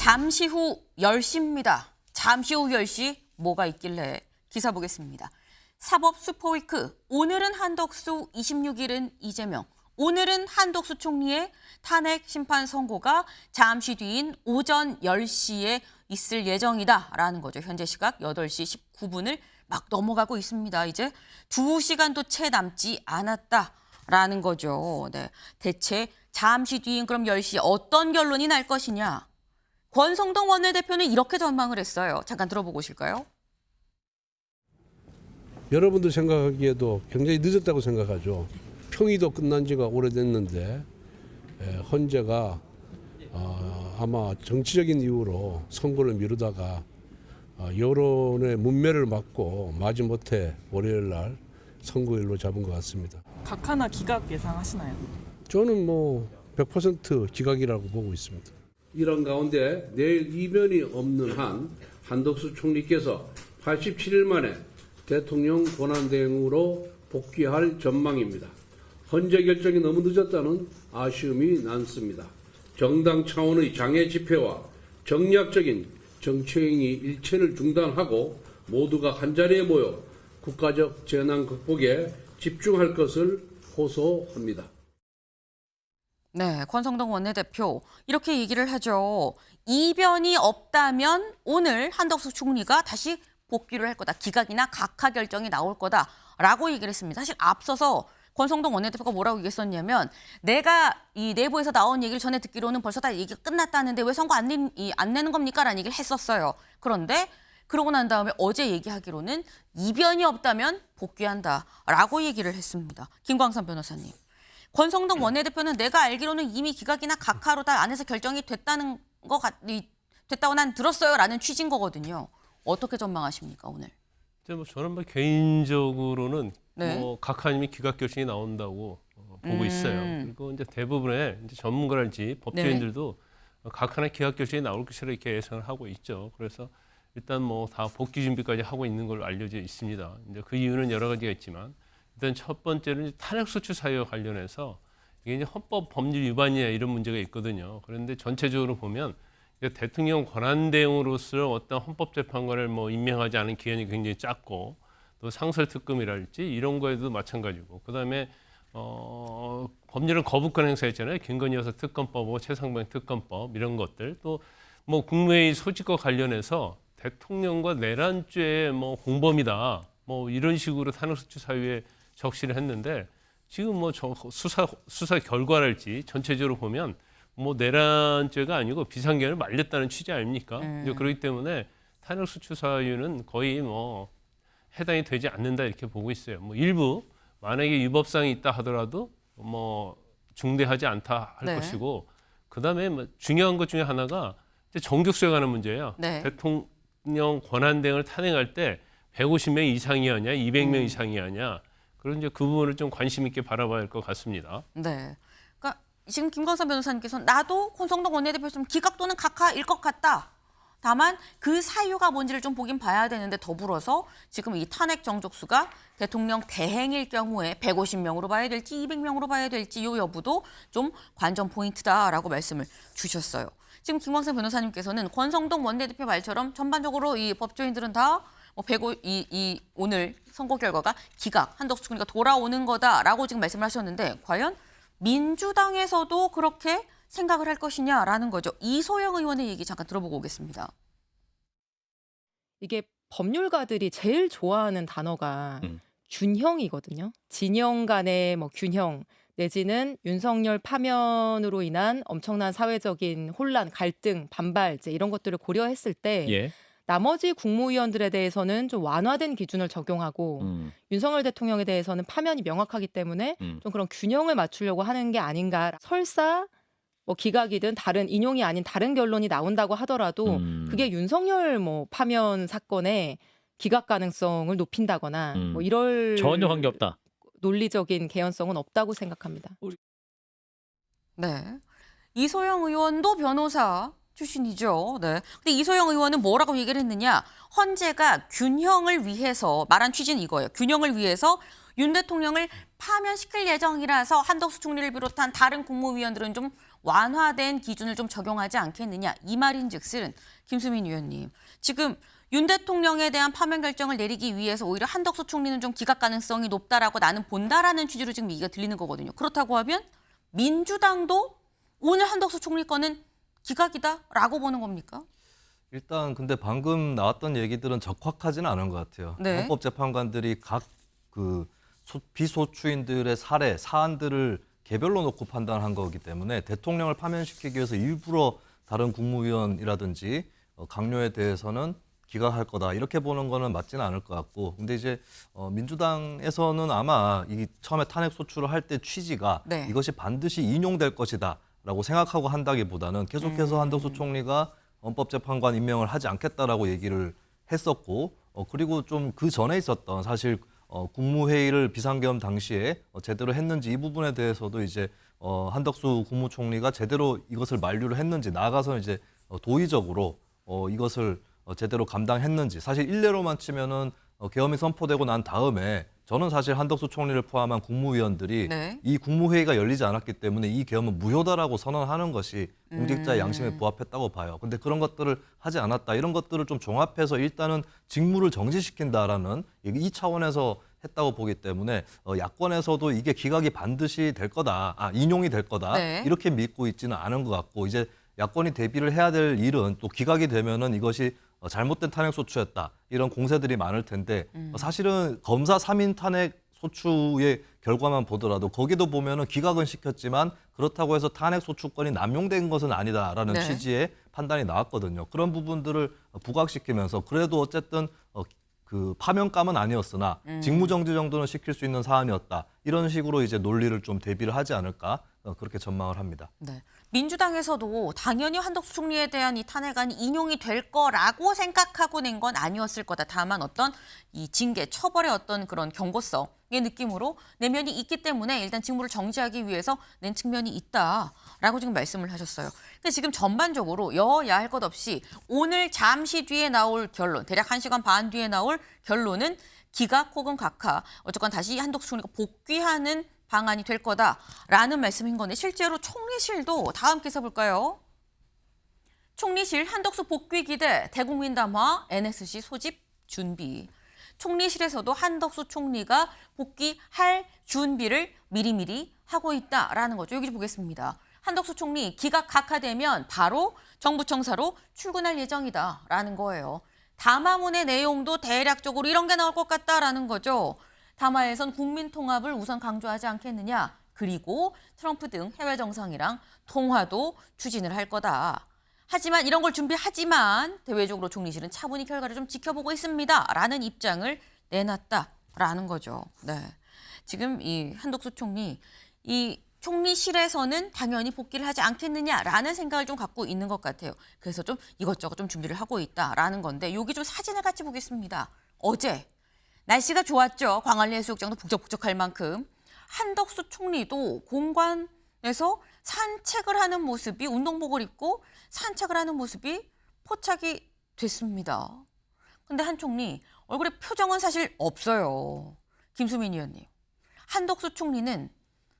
잠시 후 10시입니다. 잠시 후 10시 뭐가 있길래 기사 보겠습니다. 사법 슈퍼위크, 오늘은 한덕수, 26일은 이재명. 오늘은 한덕수 총리의 탄핵 심판 선고가 잠시 뒤인 오전 10시에 있을 예정이다라는 거죠. 현재 시각 8시 19분을 막 넘어가고 있습니다. 이제 2시간도 채 남지 않았다라는 거죠. 네, 대체 잠시 뒤인 그럼 10시 어떤 결론이 날 것이냐. 권성동 원내대표는 이렇게 전망을 했어요. 잠깐 들어보고 오실까요? 여러분들 생각하기에도 굉장히 늦었다고 생각하죠. 평의도 끝난 지가 오래됐는데 헌재가 아마 정치적인 이유로 선고를 미루다가 여론의 문매를 맞고 마지못해 월요일 날 선고일로 잡은 것 같습니다. 각하나 기각 예상하시나요? 저는 100% 기각이라고 보고 있습니다. 이런 가운데 내일 이변이 없는 한 한덕수 총리께서 87일 만에 대통령 권한대행으로 복귀할 전망입니다. 헌재 결정이 너무 늦었다는 아쉬움이 남습니다. 정당 차원의 장애 집회와 정략적인 정치행위 일체를 중단하고 모두가 한자리에 모여 국가적 재난 극복에 집중할 것을 호소합니다. 네, 권성동 원내대표 이렇게 얘기를 하죠. 이변이 없다면 오늘 한덕수 총리가 다시 복귀를 할 거다. 기각이나 각하 결정이 나올 거다라고 얘기를 했습니다. 사실 앞서서 권성동 원내대표가 뭐라고 얘기했었냐면 내가 이 내부에서 나온 얘기를 전에 듣기로는 벌써 다 얘기가 끝났다는데 왜 선고 안 내는 겁니까? 라는 얘기를 했었어요. 그런데 그러고 난 다음에 어제 얘기하기로는 이변이 없다면 복귀한다라고 얘기를 했습니다. 김광선 변호사님. 권성동 원내대표는 내가 알기로는 이미 기각이나 각하로 다 안에서 결정이 됐다고 난 들었어요라는 취지인 거거든요. 어떻게 전망하십니까 오늘? 저는 개인적으로는 네. 각하님이 기각 결정이 나온다고 보고 있어요. 그리고 이제 대부분의 전문가랄지 법조인들도 각하나 기각 결정이 나올 것이라 이렇게 예상을 하고 있죠. 그래서 일단 다 복귀 준비까지 하고 있는 걸로 알려져 있습니다. 이제 그 이유는 여러 가지가 있지만 일단 첫 번째는 탄핵소추 사유와 관련해서 이게 이제 헌법 법률 위반이냐 이런 문제가 있거든요. 그런데 전체적으로 보면 대통령 권한대행으로서 어떤 헌법재판관을 임명하지 않은 기한이 굉장히 작고 또 상설특검이랄지 이런 거에도 마찬가지고 그다음에 법률은 거부권 행사했잖아요. 김건희 여사 특검법하고 최상병 특검법 이런 것들 또 국무회의 소집과 관련해서 대통령과 내란죄의 공범이다 이런 식으로 탄핵소추 사유에 적시를 했는데 지금 수사 결과랄지 전체적으로 보면 내란죄가 아니고 비상계엄을 말렸다는 취지 아닙니까? 그렇기 때문에 탄핵소추 사유는 거의 해당이 되지 않는다 이렇게 보고 있어요. 일부 만약에 위법성이 있다 하더라도 중대하지 않다 할 것이고 그다음에 중요한 것 중에 하나가 정족수에 관한 문제예요. 네. 대통령 권한대행을 탄핵할 때 150명 이상이었냐, 200명 이상이었냐 그런 그 부분을 좀 관심 있게 바라봐야 할 것 같습니다. 네. 그러니까 지금 김광선 변호사님께서 나도 권성동 원내대표처럼 기각 또는 각하일 것 같다. 다만 그 사유가 뭔지를 좀 보긴 봐야 되는데 더불어서 지금 이 탄핵 정족수가 대통령 대행일 경우에 150명으로 봐야 될지 200명으로 봐야 될지 이 여부도 좀 관전 포인트다라고 말씀을 주셨어요. 지금 김광선 변호사님께서는 권성동 원내대표 말처럼 전반적으로 이 법조인들은 다 오늘 선고 결과가 기각, 한덕수 총리가 돌아오는 거다라고 지금 말씀을 하셨는데 과연 민주당에서도 그렇게 생각을 할 것이냐라는 거죠. 이소영 의원의 얘기 잠깐 들어보고 오겠습니다. 이게 법률가들이 제일 좋아하는 단어가 균형이거든요. 진영 간의 균형 내지는 윤석열 파면으로 인한 엄청난 사회적인 혼란, 갈등, 반발 이제 이런 것들을 고려했을 때 나머지 국무위원들에 대해서는 좀 완화된 기준을 적용하고 윤석열 대통령에 대해서는 파면이 명확하기 때문에 좀 그런 균형을 맞추려고 하는 게 아닌가. 설사 기각이든 다른 인용이 아닌 다른 결론이 나온다고 하더라도 그게 윤석열 파면 사건의 기각 가능성을 높인다거나 이럴 전혀 관계없다. 논리적인 개연성은 없다고 생각합니다. 네. 이소영 의원도 변호사 출신이죠. 네. 근데 이소영 의원은 뭐라고 얘기를 했느냐? 헌재가 균형을 위해서 말한 취지는 이거예요. 균형을 위해서 윤 대통령을 파면시킬 예정이라서 한덕수 총리를 비롯한 다른 국무위원들은 좀 완화된 기준을 좀 적용하지 않겠느냐 이 말인즉슨 김수민 의원님 지금 윤 대통령에 대한 파면 결정을 내리기 위해서 오히려 한덕수 총리는 좀 기각 가능성이 높다라고 나는 본다라는 취지로 지금 얘기가 들리는 거거든요. 그렇다고 하면 민주당도 오늘 한덕수 총리 거는 기각이다라고 보는 겁니까? 일단 근데 방금 나왔던 얘기들은 적확하지는 않은 것 같아요. 네. 헌법재판관들이 각 그 비소추인들의 사안들을 개별로 놓고 판단한 거기 때문에 대통령을 파면시키기 위해서 일부러 다른 국무위원이라든지 강요에 대해서는 기각할 거다 이렇게 보는 거는 맞지는 않을 것 같고, 근데 이제 민주당에서는 아마 이 처음에 탄핵 소추를 할 때 취지가 네. 이것이 반드시 인용될 것이다라고 생각하고 한다기보다는 계속해서 한덕수 총리가 헌법재판관 임명을 하지 않겠다라고 얘기를 했었고, 그리고 좀 그 전에 있었던 사실 국무회의를 비상계엄 당시에 제대로 했는지 이 부분에 대해서도 이제 한덕수 국무총리가 제대로 이것을 만류를 했는지, 나아가서 이제 도의적으로 이것을 제대로 감당했는지, 사실 일례로만 치면은 계엄이 선포되고 난 다음에 저는 사실 한덕수 총리를 포함한 국무위원들이 네. 이 국무회의가 열리지 않았기 때문에 이 계엄은 무효다라고 선언하는 것이 공직자의 양심에 부합했다고 봐요. 근데 그런 것들을 하지 않았다. 이런 것들을 좀 종합해서 일단은 직무를 정지시킨다라는 이 차원에서 했다고 보기 때문에 야권에서도 이게 기각이 반드시 될 거다, 인용이 될 거다 네. 이렇게 믿고 있지는 않은 것 같고, 이제 야권이 대비를 해야 될 일은 또 기각이 되면은 이것이 잘못된 탄핵 소추였다 이런 공세들이 많을 텐데 사실은 검사 3인 탄핵 소추의 결과만 보더라도 거기도 보면은 기각은 시켰지만 그렇다고 해서 탄핵 소추권이 남용된 것은 아니다라는 네. 취지의 판단이 나왔거든요. 그런 부분들을 부각시키면서 그래도 어쨌든 그 파면감은 아니었으나 직무정지 정도는 시킬 수 있는 사안이었다 이런 식으로 이제 논리를 좀 대비를 하지 않을까 그렇게 전망을 합니다. 네. 민주당에서도 당연히 한덕수 총리에 대한 이 탄핵안이 인용이 될 거라고 생각하고 낸 건 아니었을 거다. 다만 어떤 이 징계, 처벌의 어떤 그런 경고성의 느낌으로 내면이 있기 때문에 일단 직무를 정지하기 위해서 낸 측면이 있다라고 지금 말씀을 하셨어요. 근데 지금 전반적으로 여야 할 것 없이 오늘 잠시 뒤에 나올 결론, 대략 1시간 반 뒤에 나올 결론은 기각 혹은 각하, 어쨌건 다시 한덕수 총리가 복귀하는 방안이 될 거다라는 말씀인 건데 실제로 총리실도 다 함께 써볼까요? 총리실 한덕수 복귀 기대 대국민담화 NSC 소집 준비. 총리실에서도 한덕수 총리가 복귀할 준비를 미리미리 하고 있다라는 거죠. 여기 좀 보겠습니다. 한덕수 총리 기각 각하되면 바로 정부청사로 출근할 예정이다라는 거예요. 담화문의 내용도 대략적으로 이런 게 나올 것 같다라는 거죠. 담화에선 국민 통합을 우선 강조하지 않겠느냐. 그리고 트럼프 등 해외 정상이랑 통화도 추진을 할 거다. 하지만 이런 걸 준비하지만 대외적으로 총리실은 차분히 결과를 좀 지켜보고 있습니다. 라는 입장을 내놨다라는 거죠. 네. 지금 이 한덕수 총리, 이 총리실에서는 당연히 복귀를 하지 않겠느냐라는 생각을 좀 갖고 있는 것 같아요. 그래서 좀 이것저것 좀 준비를 하고 있다라는 건데 여기 좀 사진을 같이 보겠습니다. 어제 날씨가 좋았죠. 광안리 해수욕장도 북적북적할 만큼. 한덕수 총리도 공관에서 산책을 하는 모습이, 운동복을 입고 산책을 하는 모습이 포착이 됐습니다. 근데 한 총리 얼굴에 표정은 사실 없어요. 김수민 의원님. 한덕수 총리는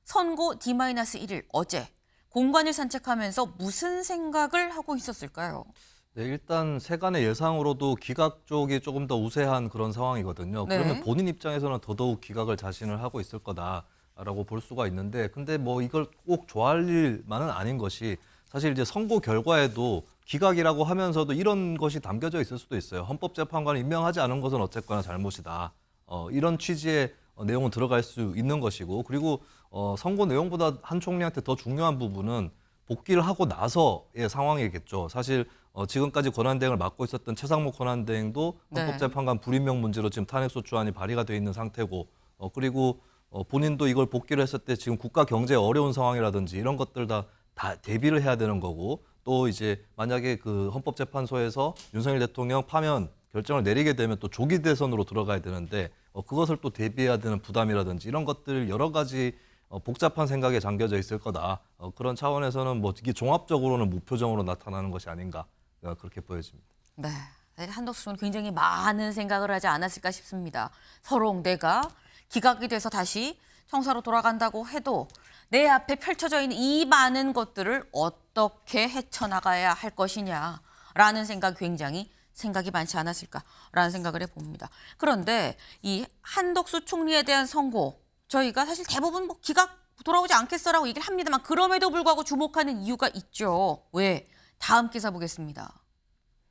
선고 D-1일 어제 공관을 산책하면서 무슨 생각을 하고 있었을까요? 네, 일단 세간의 예상으로도 기각 쪽이 조금 더 우세한 그런 상황이거든요. 네. 그러면 본인 입장에서는 더더욱 기각을 자신을 하고 있을 거다라고 볼 수가 있는데, 근데 뭐 이걸 꼭 좋아할 일만은 아닌 것이, 사실 이제 선고 결과에도 기각이라고 하면서도 이런 것이 담겨져 있을 수도 있어요. 헌법재판관을 임명하지 않은 것은 어쨌거나 잘못이다. 이런 취지의 내용은 들어갈 수 있는 것이고, 그리고 선고 내용보다 한 총리한테 더 중요한 부분은 복귀를 하고 나서의 상황이겠죠. 사실 지금까지 권한대행을 맡고 있었던 최상목 권한대행도 네. 헌법재판관 불임명 문제로 지금 탄핵소추안이 발의가 돼 있는 상태고, 그리고 본인도 이걸 복귀를 했을 때 지금 국가 경제에 어려운 상황이라든지 이런 것들 다 대비를 해야 되는 거고, 또 이제 만약에 그 헌법재판소에서 윤석열 대통령 파면 결정을 내리게 되면 또 조기 대선으로 들어가야 되는데 그것을 또 대비해야 되는 부담이라든지 이런 것들 여러 가지 복잡한 생각에 잠겨져 있을 거다. 그런 차원에서는 뭐 이게 종합적으로는 무표정으로 나타나는 것이 아닌가 그렇게 보여집니다. 네. 한덕수 총리 굉장히 많은 생각을 하지 않았을까 싶습니다. 서로 내가 기각이 돼서 다시 청사로 돌아간다고 해도 내 앞에 펼쳐져 있는 이 많은 것들을 어떻게 헤쳐나가야 할 것이냐라는 생각이 많지 않았을까라는 생각을 해봅니다. 그런데 이 한덕수 총리에 대한 선고, 저희가 사실 대부분 뭐 기각 돌아오지 않겠어라고 얘기를 합니다만 그럼에도 불구하고 주목하는 이유가 있죠. 왜? 다음 기사 보겠습니다.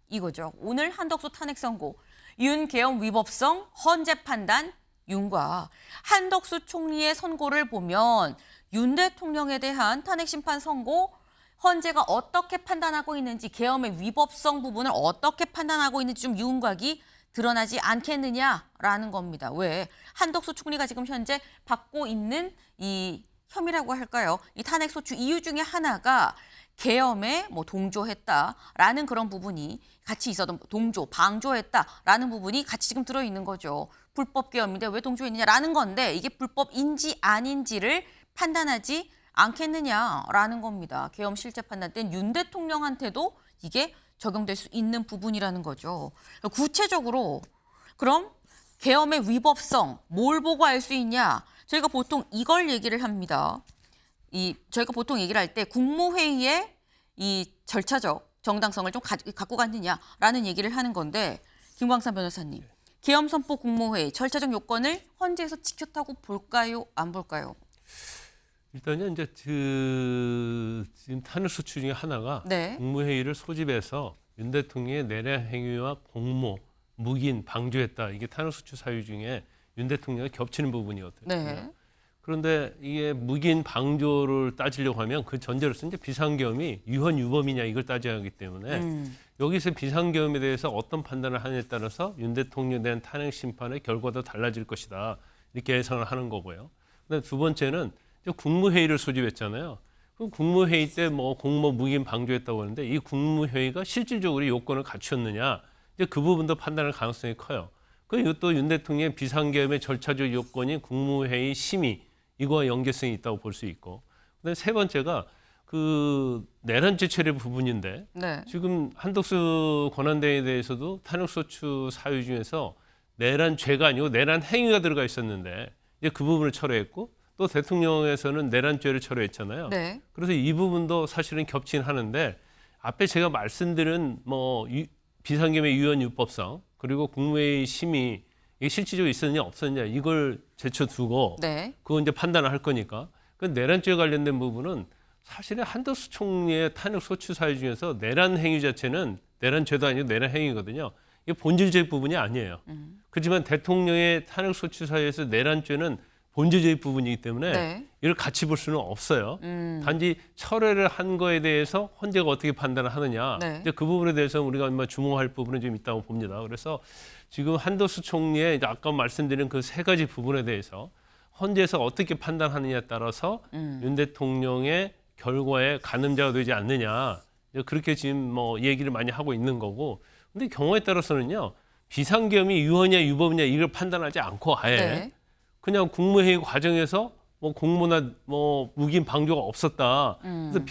이거죠. 오늘 한덕수 탄핵 선고, 윤계엄 위법성 헌재 판단 윤과 한덕수 총리의 선고를 보면 윤 대통령에 대한 탄핵 심판 선고 헌재가 어떻게 판단하고 있는지, 계엄의 위법성 부분을 어떻게 판단하고 있는지 좀 윤곽이 드러나지 않겠느냐라는 겁니다. 왜? 한덕수 총리가 지금 현재 받고 있는 이 혐의라고 할까요? 이 탄핵 소추 이유 중에 하나가 계엄에 뭐 동조했다라는 그런 부분이 같이 있었던, 동조, 방조했다라는 부분이 같이 지금 들어있는 거죠. 불법 계엄인데 왜 동조했느냐라는 건데 이게 불법인지 아닌지를 판단하지 않겠느냐라는 겁니다. 계엄 실체 판단 때는 윤 대통령한테도 이게 적용될 수 있는 부분이라는 거죠. 구체적으로 그럼 계엄의 위법성 뭘 보고 알 수 있냐? 저희가 보통 이걸 얘기를 합니다. 저희가 보통 얘기를 할 때 국무회의의 이 절차적 정당성을 좀 갖고 갔느냐라는 얘기를 하는 건데, 김광삼 변호사님, 계엄 선포 국무회의 절차적 요건을 헌재에서 지켰다고 볼까요? 안 볼까요? 일단은 이제 지금 탄핵 소추 중에 하나가 네. 국무회의를 소집해서 윤 대통령의 내란 행위와 공모, 묵인, 방조했다. 이게 탄핵 소추 사유 중에 윤 대통령이 겹치는 부분이거든요. 네. 그런데 이게 묵인, 방조를 따지려고 하면 그 전제로서 이제 비상계엄이 유헌 유범이냐 이걸 따져야 하기 때문에 여기서 비상계엄에 대해서 어떤 판단을 하느냐에 따라서 윤 대통령에 대한 탄핵 심판의 결과도 달라질 것이다. 이렇게 예상을 하는 거고요. 그다음 두 번째는 국무회의를 소집했잖아요. 그 국무회의 때 뭐 공모 묵인 방조했다고 하는데 이 국무회의가 실질적으로 요건을 갖추었느냐, 이제 그 부분도 판단할 가능성이 커요. 이것도 윤 대통령의 비상계엄의 절차적 요건인 국무회의 심의, 이거와 연계성이 있다고 볼 수 있고, 그다음에 세 번째가 그 내란죄 처리 부분인데, 네. 지금 한덕수 권한대행에 대해서도 탄핵소추 사유 중에서 내란죄가 아니고 내란 행위가 들어가 있었는데 이제 그 부분을 철회했고, 또 대통령에서는 내란죄를 철회했잖아요. 네. 그래서 이 부분도 사실은 겹치긴 하는데, 앞에 제가 말씀드린 뭐 비상계엄의 유연 유법성 그리고 국무회의 심의, 이게 실질적으로 있었느냐 없었느냐 이걸 제쳐두고 네. 그거 이제 판단을 할 거니까, 그 내란죄 관련된 부분은 사실은 한덕수 총리의 탄핵 소추 사유 중에서 내란 행위 자체는 내란죄도 아니고 내란 행위거든요. 이게 본질적 부분이 아니에요. 그렇지만 대통령의 탄핵 소추 사유에서 내란죄는 본질적 부분이기 때문에 네. 이걸 같이 볼 수는 없어요. 단지 철회를 한 거에 대해서 헌재가 어떻게 판단을 하느냐, 네. 이제 그 부분에 대해서 우리가 아마 주목할 부분은 좀 있다고 봅니다. 그래서 지금 한덕수 총리의 이제 아까 말씀드린 그 세 가지 부분에 대해서 헌재에서 어떻게 판단하느냐에 따라서 윤 대통령의 결과에 가늠자가 되지 않느냐, 그렇게 지금 뭐 얘기를 많이 하고 있는 거고, 근데 경우에 따라서는요, 비상계엄이 유헌이냐 유법이냐 이걸 판단하지 않고 아예 네. 그냥 국무회의 과정에서 뭐 공모나 뭐 묵인 방조가 없었다. 그래서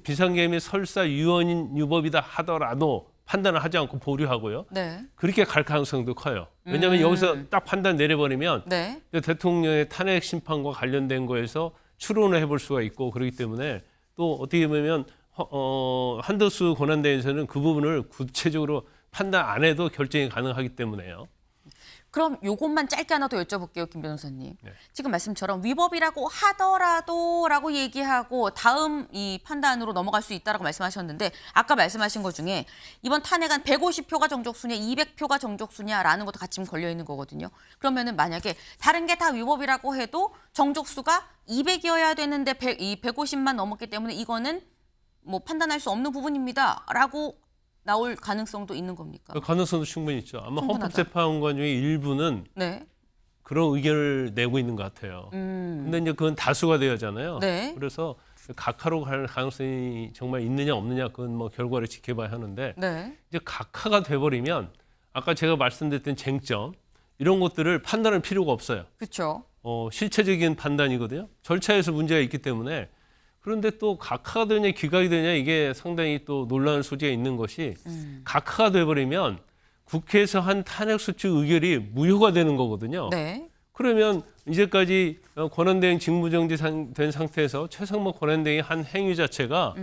비상계엄이 설사 유헌인 유법이다 하더라도 판단을 하지 않고 보류하고요. 네. 그렇게 갈 가능성도 커요. 왜냐하면 여기서 딱 판단 내려버리면 네. 대통령의 탄핵 심판과 관련된 거에서 추론을 해볼 수가 있고, 그렇기 때문에 또 어떻게 보면 한덕수 권한대행에서는 그 부분을 구체적으로 판단 안 해도 결정이 가능하기 때문에요. 그럼 요것만 짧게 하나 더 여쭤볼게요, 김 변호사님. 네. 지금 말씀처럼 위법이라고 하더라도라고 얘기하고 다음 이 판단으로 넘어갈 수 있다라고 말씀하셨는데, 아까 말씀하신 것 중에 이번 탄핵안 150표가 정족수냐 200표가 정족수냐라는 것도 같이 걸려 있는 거거든요. 그러면은 만약에 다른 게 다 위법이라고 해도 정족수가 200이어야 되는데 150만 넘었기 때문에 이거는 뭐 판단할 수 없는 부분입니다라고 나올 가능성도 있는 겁니까? 그 가능성도 충분히 있죠. 아마 충분하다. 헌법재판관 중에 일부는 네. 그런 의견을 내고 있는 것 같아요. 근데 이제 그건 다수가 되어잖아요. 네. 그래서 각하로 갈 가능성이 정말 있느냐 없느냐, 그건 뭐 결과를 지켜봐야 하는데, 네. 이제 각하가 돼버리면 아까 제가 말씀드렸던 쟁점 이런 것들을 판단할 필요가 없어요. 그렇죠. 실체적인 판단이거든요. 절차에서 문제가 있기 때문에. 그런데 또 각하가 되냐 기각이 되냐 이게 상당히 또 논란의 소지가 있는 것이, 각하가 돼버리면 국회에서 한 탄핵소추 의결이 무효가 되는 거거든요. 네. 그러면 이제까지 권한대행 직무정지된 상태에서 최상목 권한대행이 한 행위 자체가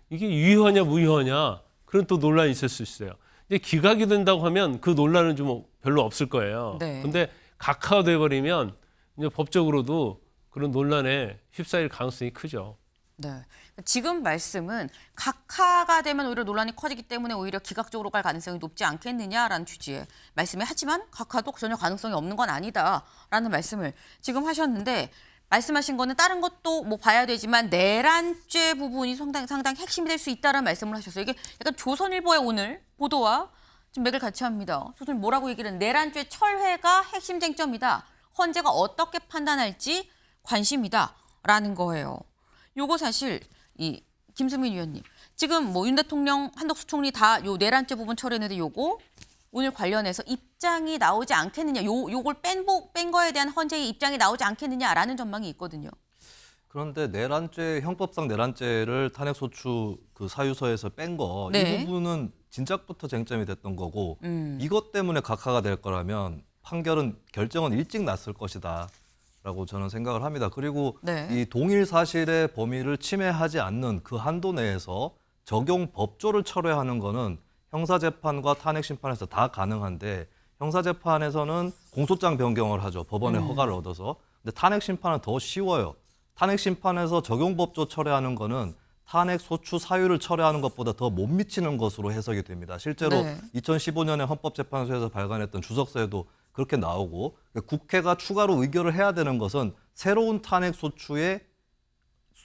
이게 유효하냐 무효하냐 그런 또 논란이 있을 수 있어요. 이제 기각이 된다고 하면 그 논란은 좀 별로 없을 거예요. 네. 근데 각하가 돼버리면 이제 법적으로도 그런 논란에 휩싸일 가능성이 크죠. 네. 지금 말씀은 각하가 되면 오히려 논란이 커지기 때문에 오히려 기각적으로 갈 가능성이 높지 않겠느냐라는 취지의 말씀을 하지만 각하도 전혀 가능성이 없는 건 아니다라는 말씀을 지금 하셨는데 말씀하신 거는 다른 것도 뭐 봐야 되지만 내란죄 부분이 상당히 핵심이 될 수 있다라는 말씀을 하셨어요. 이게 약간 조선일보의 오늘 보도와 좀 맥을 같이 합니다. 조선일보 뭐라고 얘기를 했는데 내란죄 철회가 핵심 쟁점이다. 헌재가 어떻게 판단할지 관심이다라는 거예요. 요거 사실 이 김수민 위원님 지금 뭐 윤 대통령 한덕수 총리 다 요 내란죄 부분 처리했는데 요거 오늘 관련해서 입장이 나오지 않겠느냐 요걸 뺀 거에 대한 헌재의 입장이 나오지 않겠느냐라는 전망이 있거든요. 그런데 내란죄 형법상 내란죄를 탄핵소추 그 사유서에서 뺀 거 이 네. 부분은 진작부터 쟁점이 됐던 거고 이것 때문에 각하가 될 거라면 판결은 결정은 일찍 났을 것이다라고 저는 생각을 합니다. 그리고 네. 이 동일 사실의 범위를 침해하지 않는 그 한도 내에서 적용 법조를 철회하는 거는 형사재판과 탄핵심판에서 다 가능한데 형사재판에서는 공소장 변경을 하죠. 법원의 허가를 얻어서. 근데 탄핵심판은 더 쉬워요. 탄핵심판에서 적용법조 철회하는 거는 탄핵소추 사유를 철회하는 것보다 더 못 미치는 것으로 해석이 됩니다. 실제로 네. 2015년에 헌법재판소에서 발간했던 주석서에도 그렇게 나오고 국회가 추가로 의결을 해야 되는 것은 새로운 탄핵소추의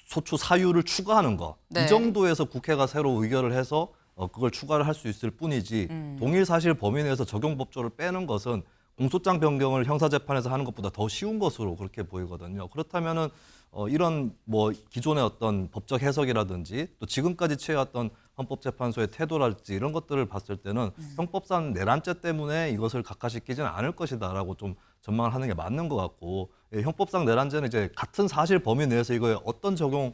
소추 사유를 추가하는 거. 네. 이 정도에서 국회가 새로 의결을 해서 그걸 추가를 할 수 있을 뿐이지 동일 사실 범위 내에서 적용법조를 빼는 것은 공소장 변경을 형사재판에서 하는 것보다 더 쉬운 것으로 그렇게 보이거든요. 그렇다면은 이런 뭐 기존의 어떤 법적 해석이라든지 또 지금까지 취해왔던 헌법재판소의 태도랄지 이런 것들을 봤을 때는 형법상 내란죄 때문에 이것을 각하시키지는 않을 것이다라고 좀 전망을 하는 게 맞는 것 같고 형법상 내란죄는 이제 같은 사실 범위 내에서 이거에 어떤 적용을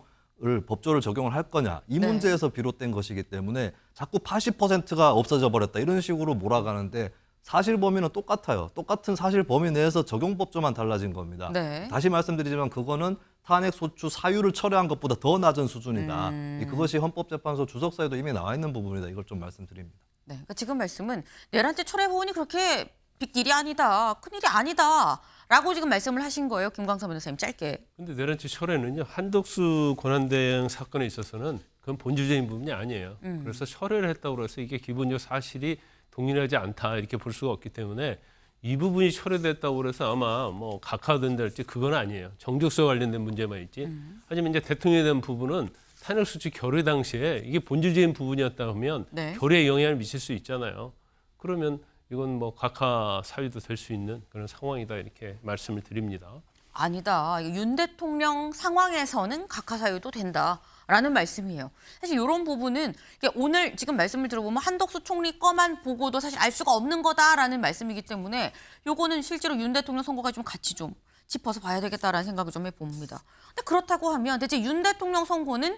법조를 적용을 할 거냐 이 네. 문제에서 비롯된 것이기 때문에 자꾸 80%가 없어져 버렸다 이런 식으로 몰아가는데 사실 범위는 똑같아요. 똑같은 사실 범위 내에서 적용 법조만 달라진 겁니다. 네. 다시 말씀드리지만 그거는 탄핵 소추 사유를 철회한 것보다 더 낮은 수준이다. 그것이 헌법재판소 주석사에도 이미 나와 있는 부분이다. 이걸 좀 말씀드립니다. 네. 그러니까 지금 말씀은 내란죄 철회 부분이 그렇게 빅딜이 아니다. 큰일이 아니다라고 지금 말씀을 하신 거예요. 김광선 변호사님 짧게. 근데 내란죄 철회는요 한덕수 권한대행 사건에 있어서는 그건 본질적인 부분이 아니에요. 그래서 철회를 했다고 해서 이게 기본적 사실이 동일하지 않다 이렇게 볼 수가 없기 때문에 이 부분이 철회됐다고 해서 아마 뭐 각하된다 할지 그건 아니에요. 정적수와 관련된 문제만 있지. 하지만 이제 대통령에 대한 부분은 탄핵소추 결의 당시에 이게 본질적인 부분이었다 하면 네. 결의에 영향을 미칠 수 있잖아요. 그러면 이건 뭐 각하 사유도 될 수 있는 그런 상황이다 이렇게 말씀을 드립니다. 아니다. 윤 대통령 상황에서는 각하 사유도 된다라는 말씀이에요. 사실 이런 부분은 오늘 지금 말씀을 들어보면 한덕수 총리 거만 보고도 사실 알 수가 없는 거다라는 말씀이기 때문에 요거는 실제로 윤 대통령 선거가 좀 같이 좀 짚어서 봐야 되겠다라는 생각을 좀 해봅니다. 근데 그렇다고 하면 대체 윤 대통령 선거는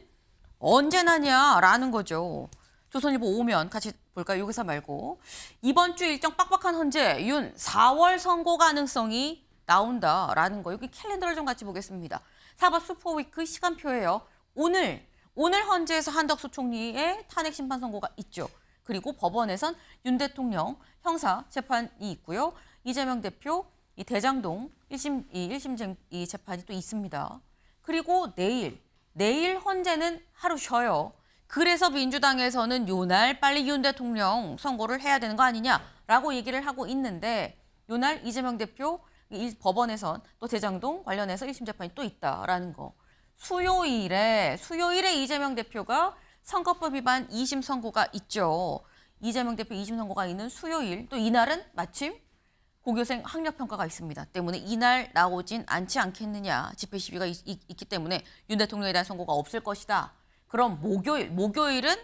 언제 나냐라는 거죠. 조선일보 오면 같이 볼까요? 요 기사 말고. 이번 주 일정 빡빡한 헌재, 윤 4월 선고 가능성이 나온다라는 거. 여기 캘린더를 좀 같이 보겠습니다. 사법 슈퍼위크 시간표예요. 오늘 헌재에서 한덕수 총리의 탄핵 심판 선고가 있죠. 그리고 법원에선 윤 대통령 형사 재판이 있고요. 이재명 대표 이 대장동 1심 이 재판이 또 있습니다. 그리고 내일 헌재는 하루 쉬어요. 그래서 민주당에서는 요날 빨리 윤 대통령 선고를 해야 되는 거 아니냐라고 얘기를 하고 있는데 요날 이재명 대표 법원에선 또 대장동 관련해서 1심 재판이 또 있다라는 거. 수요일에 이재명 대표가 선거법 위반 2심 선고가 있죠. 이재명 대표 2심 선고가 있는 수요일 또 이날은 마침 고교생 학력평가가 있습니다. 때문에 이날 나오진 않지 않겠느냐. 집회 시위가 있기 때문에 윤 대통령에 대한 선고가 없을 것이다. 그럼 목요일은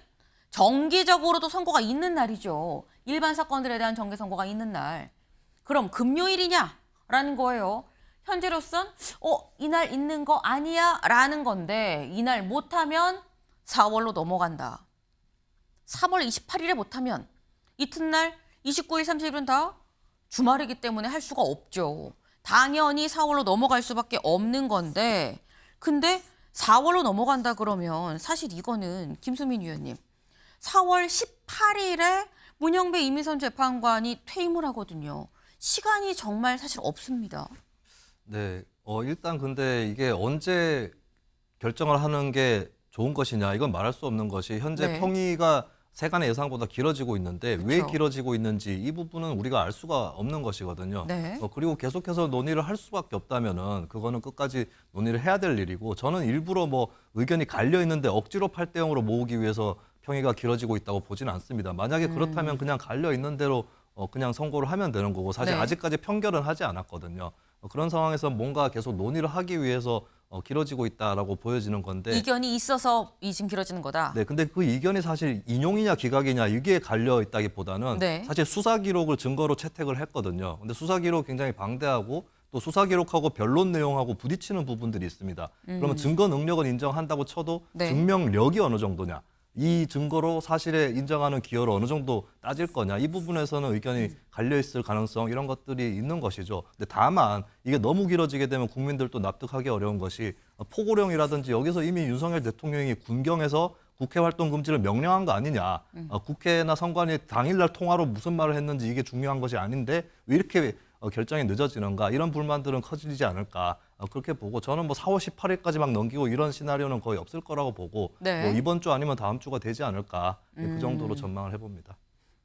정기적으로도 선고가 있는 날이죠. 일반 사건들에 대한 정기 선고가 있는 날. 그럼 금요일이냐라는 거예요. 현재로선 이날 있는 거 아니야 라는 건데 이날 못하면 4월로 넘어간다. 3월 28일에 못하면 이튿날 29일, 30일은 다 주말이기 때문에 할 수가 없죠. 당연히 4월로 넘어갈 수밖에 없는 건데 근데 4월로 넘어간다 그러면 사실 이거는 김수민 위원님 4월 18일에 문영배 이미선 재판관이 퇴임을 하거든요. 시간이 정말 사실 없습니다. 네, 일단 근데 이게 언제 결정을 하는 게 좋은 것이냐 이건 말할 수 없는 것이 현재 네. 평의가 세간의 예상보다 길어지고 있는데 왜 그쵸. 길어지고 있는지 이 부분은 우리가 알 수가 없는 것이거든요. 네. 그리고 계속해서 논의를 할 수밖에 없다면은 그거는 끝까지 논의를 해야 될 일이고 저는 일부러 뭐 의견이 갈려 있는데 억지로 8대0으로 모으기 위해서 평의가 길어지고 있다고 보지는 않습니다. 만약에 그렇다면 그냥 갈려 있는 대로 그냥 선고를 하면 되는 거고 사실 네. 아직까지 판결은 하지 않았거든요. 그런 상황에서 뭔가 계속 논의를 하기 위해서 길어지고 있다라고 보여지는 건데 이견이 있어서 이 지금 길어지는 거다. 네, 근데 그 이견이 사실 인용이냐 기각이냐 이게 갈려 있다기보다는 네. 사실 수사 기록을 증거로 채택을 했거든요. 근데 수사 기록 굉장히 방대하고 또 수사 기록하고 변론 내용하고 부딪히는 부분들이 있습니다. 그러면 증거 능력은 인정한다고 쳐도 네. 증명력이 어느 정도냐? 이 증거로 사실에 인정하는 기여를 어느 정도 따질 거냐? 이 부분에서는 의견이 갈려 있을 가능성 이런 것들이 있는 것이죠. 근데 다만 이게 너무 길어지게 되면 국민들도 납득하기 어려운 것이 포고령이라든지 여기서 이미 윤석열 대통령이 군경에서 국회 활동 금지를 명령한 거 아니냐. 국회나 선관위 당일날 통화로 무슨 말을 했는지 이게 중요한 것이 아닌데 왜 이렇게 결정이 늦어지는가 이런 불만들은 커지지 않을까 그렇게 보고 저는 뭐 4월 18일까지 막 넘기고 이런 시나리오는 거의 없을 거라고 보고 네. 뭐 이번 주 아니면 다음 주가 되지 않을까 그 정도로 전망을 해봅니다.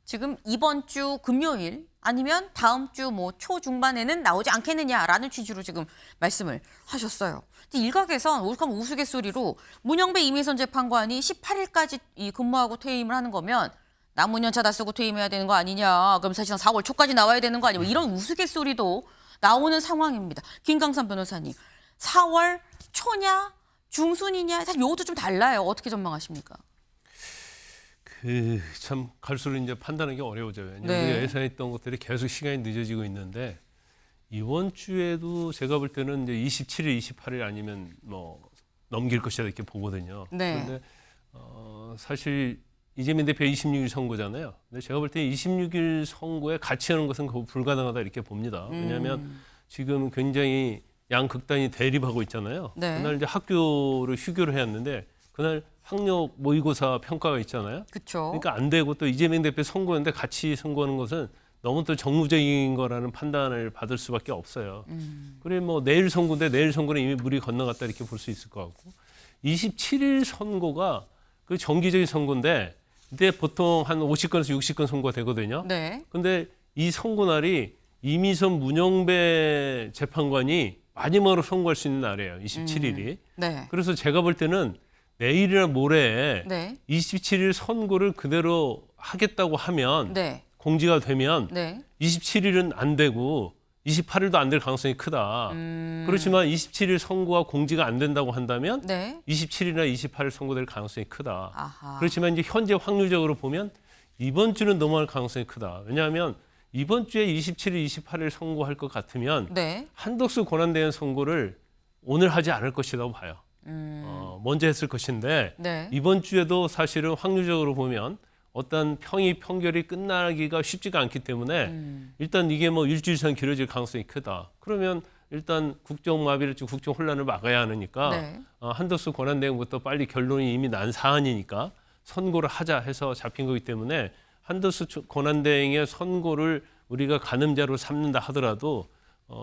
지금 이번 주 금요일 아니면 다음 주 뭐 초중반에는 나오지 않겠느냐라는 취지로 지금 말씀을 하셨어요. 근데 일각에선 오죽하면 우스갯소리로 문영배 이미선 재판관이 18일까지 근무하고 퇴임을 하는 거면 남문연차 다 쓰고 퇴임해야 되는 거 아니냐. 그럼 사실상 4월 초까지 나와야 되는 거 아니냐. 뭐 이런 우스갯소리도 나오는 상황입니다. 김강삼 변호사님, 4월 초냐 중순이냐 사실 이것도 좀 달라요. 어떻게 전망하십니까? 참 갈수록 이제 판단하기 어려워져요. 왜냐하면 네. 우리가 예상했던 것들이 계속 시간이 늦어지고 있는데 이번 주에도 제가 볼 때는 이제 27일, 28일 아니면 뭐 넘길 것이다 이렇게 보거든요. 네. 그런데 사실 이재명 대표 26일 선거잖아요. 근데 제가 볼 때 26일 선거에 같이 하는 것은 거의 불가능하다 이렇게 봅니다. 왜냐하면 지금 굉장히 양극단이 대립하고 있잖아요. 네. 그날 이제 학교를 휴교를 해왔는데 그날 학력 모의고사 평가가 있잖아요. 그렇죠. 그러니까 안 되고 또 이재명 대표 선거였는데 같이 선거하는 것은 너무 또 정무적인 거라는 판단을 받을 수밖에 없어요. 그리고 뭐 내일 선거인데 내일 선거는 이미 물이 건너갔다 이렇게 볼 수 있을 것 같고 27일 선거가 그 정기적인 선거인데 이때 보통 한 50건에서 60건 선거가 되거든요. 네. 근데 이 선거 날이 이미선 문영배 재판관이 마지막으로 선고할 수 있는 날이에요. 27일이. 네. 그래서 제가 볼 때는 내일이나 모레에 네. 27일 선고를 그대로 하겠다고 하면 네. 공지가 되면 네. 27일은 안 되고 28일도 안 될 가능성이 크다. 그렇지만 27일 선고가 공지가 안 된다고 한다면 네. 27일이나 28일 선고될 가능성이 크다. 아하. 그렇지만 이제 현재 확률적으로 보면 이번 주는 넘어갈 가능성이 크다. 왜냐하면 이번 주에 27일, 28일 선고할 것 같으면 네. 한덕수 권한대행 선고를 오늘 하지 않을 것이라고 봐요. 먼저 했을 것인데 네. 이번 주에도 사실은 확률적으로 보면 어떤 평결이 끝나기가 쉽지가 않기 때문에 일단 이게 뭐 일주일 이상 길어질 가능성이 크다. 그러면 일단 국정마비를 국정 혼란을 막아야 하니까 네. 한덕수 권한대행부터 빨리 결론이 이미 난 사안이니까 선고를 하자 해서 잡힌 거기 때문에 한덕수 권한대행의 선고를 우리가 가늠자로 삼는다 하더라도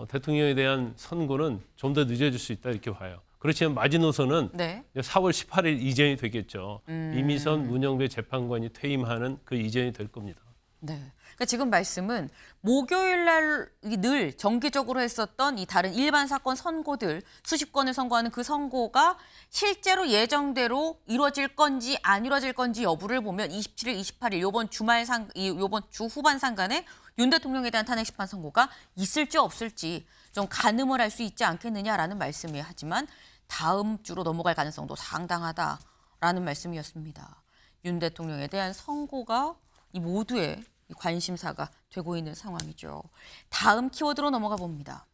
대통령에 대한 선고는 좀 더 늦어질 수 있다 이렇게 봐요. 그렇지만 마지노선은 네. 4월 18일 이전이 되겠죠. 이미선 문영배 재판관이 퇴임하는 그 이전이 될 겁니다. 네. 그러니까 지금 말씀은 목요일 날 늘 정기적으로 했었던 이 다른 일반 사건 선고들 수십 건을 선고하는 그 선고가 실제로 예정대로 이루어질 건지 안 이루어질 건지 여부를 보면 27일, 28일 요번 주 후반 상간에 윤 대통령에 대한 탄핵 심판 선고가 있을지 없을지 좀 가늠을 할 수 있지 않겠느냐라는 말씀이에요. 하지만 다음 주로 넘어갈 가능성도 상당하다라는 말씀이었습니다. 윤 대통령에 대한 선고가 이 모두의 관심사가 되고 있는 상황이죠. 다음 키워드로 넘어가 봅니다.